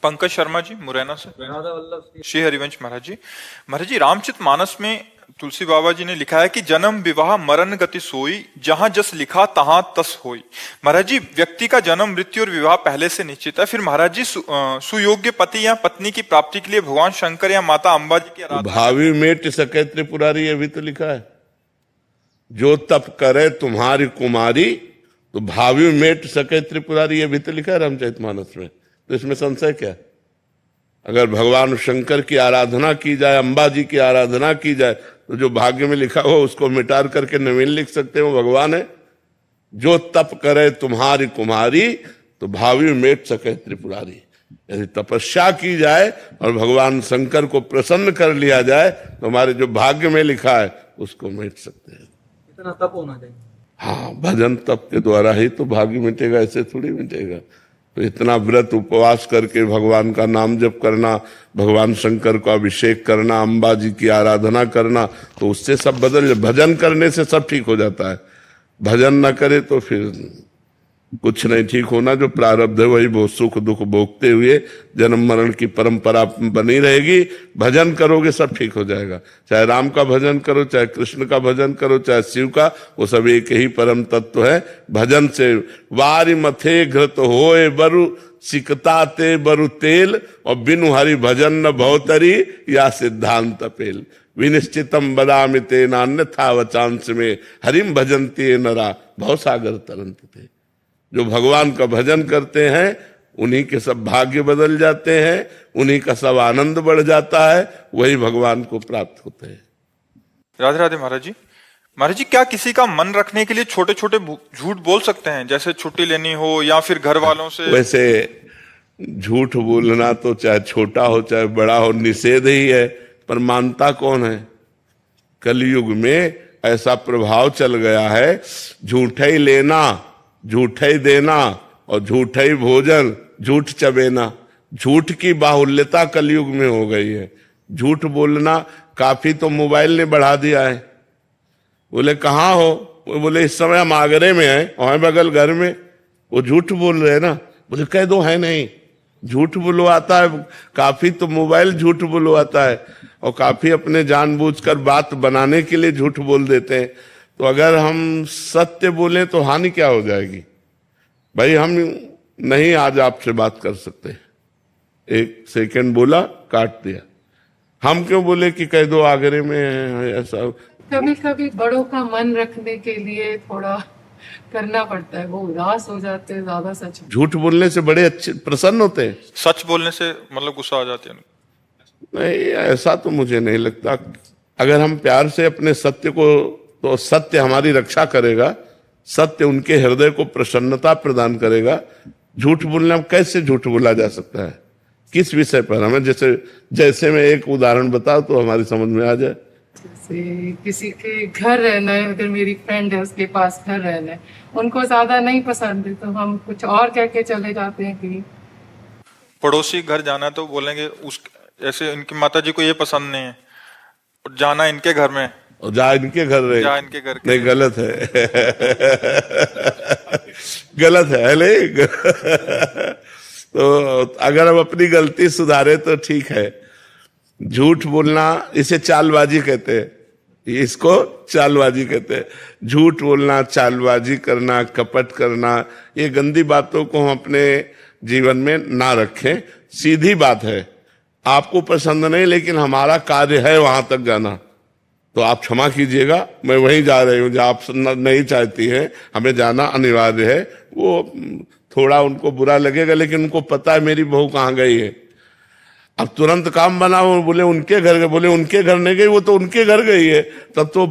पंकज शर्मा जी मुरैना से। राधा वल्लभ श्री श्री हरिवंश महाराज जी। महाराज जी, रामचरित मानस में तुलसी बाबा जी ने लिखा है कि जन्म विवाह मरण गति सोई, जहां जस लिखा तहां तस होई। महाराज जी, व्यक्ति का जन्म मृत्यु और विवाह पहले से निश्चित है, फिर महाराज जी सुयोग्य पति या पत्नी की प्राप्ति के लिए भगवान शंकर या माता अम्बा जी की आराधना। भावी मेट सके त्रिपुरारी, ये भी तो लिखा है। जो तप करे तुम्हारी कुमारी, तो भावी मेट सके त्रिपुरारी, ये भी तो लिखा है रामचरितमानस में। तो इसमें संशय क्या? अगर भगवान शंकर की आराधना की जाए, अम्बा जी की आराधना की जाए, तो जो भाग्य में लिखा हो उसको मिटार करके नवीन लिख सकते हो। भगवान है, जो तप करे तुम्हारी कुमारी, तो भावी मेट सके त्रिपुरारी। यदि तपस्या की जाए और भगवान शंकर को प्रसन्न कर लिया जाए, तो हमारे जो भाग्य में लिखा है उसको मिट सकते हैं। इतना तप होना चाहिए। हाँ, भजन तप के द्वारा ही तो भाग्य मिटेगा, ऐसे थोड़ी मिटेगा। तो इतना व्रत उपवास करके भगवान का नाम जप करना, भगवान शंकर को अभिषेक करना, अम्बा जी की आराधना करना, तो उससे सब बदल। भजन करने से सब ठीक हो जाता है। भजन न करे तो फिर कुछ नहीं ठीक होना। जो प्रारब्ध है वही बहुत सुख दुख भोगते हुए जन्म मरण की परंपरा बनी रहेगी। भजन करोगे सब ठीक हो जाएगा। चाहे राम का भजन करो, चाहे कृष्ण का भजन करो, चाहे शिव का, वो सब एक ही परम तत्व है। भजन से वारि मथे घृत होए बरु, सिकता ते बरु तेल, और बिनु हरि भजन न भवतरी, या सिद्धांत पेल। विनिश्चितम बदामि ते नान्यथा वचांस में, हरिम भजन्ति नरा भवसागर तरंत थे। जो भगवान का भजन करते हैं उन्हीं के सब भाग्य बदल जाते हैं, उन्हीं का सब आनंद बढ़ जाता है, वही भगवान को प्राप्त होते हैं। राधे राधे महाराज जी। महाराज जी, क्या किसी का मन रखने के लिए छोटे छोटे झूठ बोल सकते हैं, जैसे छुट्टी लेनी हो या फिर घर वालों से? वैसे झूठ बोलना तो चाहे छोटा हो चाहे बड़ा हो निषेध ही है, पर मानता कौन है? कलयुग में ऐसा प्रभाव चल गया है, झूठा ही लेना, झूठा ही देना और झूठा ही भोजन, झूठ चबेना। झूठ की बाहुल्यता कलयुग में हो गई है। झूठ बोलना काफी तो मोबाइल ने बढ़ा दिया है। बोले कहाँ हो? वो बोले इस समय हम आगरे में हैं, और बगल घर में। वो झूठ बोल रहे हैं ना। बोले कह दो है नहीं, झूठ बुलवाता है। काफी तो मोबाइल झूठ बुलवाता है, और काफी अपने जानबूझकर बात बनाने के लिए झूठ बोल देते हैं। तो अगर हम सत्य बोलें तो हानि क्या हो जाएगी? भाई हम नहीं आज आपसे बात कर सकते, एक सेकंड बोला काट दिया। हम क्यों बोले कि कह दो आगरे में है ऐसा? कभी कभी बड़ों का मन रखने के लिए थोड़ा करना पड़ता है, वो उदास हो जाते हैं ज्यादा। सच झूठ बोलने से बड़े अच्छे प्रसन्न होते हैं। सच बोलने से मतलब गुस्सा आ जाते हैं? नहीं, ऐसा तो मुझे नहीं लगता। अगर हम प्यार से अपने सत्य को, तो सत्य हमारी रक्षा करेगा, सत्य उनके हृदय को प्रसन्नता प्रदान करेगा। झूठ बोलना कैसे झूठ बोला जा सकता है? किस विषय पर? हमें जैसे मैं एक उदाहरण बताऊं तो हमारी समझ में आ जाए। जैसे किसी के घर रहना है, अगर मेरी फ्रेंड है उसके पास घर रहना है, उनको ज्यादा नहीं पसंद है, तो हम कुछ और कह के चले जाते हैं। कि पड़ोसी घर जाना है तो बोलेंगे उस, ऐसे इनकी माता जी को ये पसंद नहीं है, जाना इनके घर में, और जा इनके घर रहे, जा इनके घर नहीं गलत है। गलत है नहीं। तो अगर हम अपनी गलती सुधारे तो ठीक है। झूठ बोलना इसे चालबाजी कहते हैं, इसको चालबाजी कहते हैं। झूठ बोलना, चालबाजी करना, कपट करना, ये गंदी बातों को हम अपने जीवन में ना रखें। सीधी बात है, आपको पसंद नहीं लेकिन हमारा कार्य है वहां तक जाना, तो आप क्षमा कीजिएगा, मैं वहीं जा रही हूँ जहाँ आप नहीं चाहती हैं, हमें जाना अनिवार्य है। वो थोड़ा उनको बुरा लगेगा, लेकिन उनको पता है मेरी बहू कहाँ गई है। अब तुरंत काम बना, वो बोले उनके घर गए, बोले उनके घर नहीं गई, वो तो उनके घर गई है, तब तो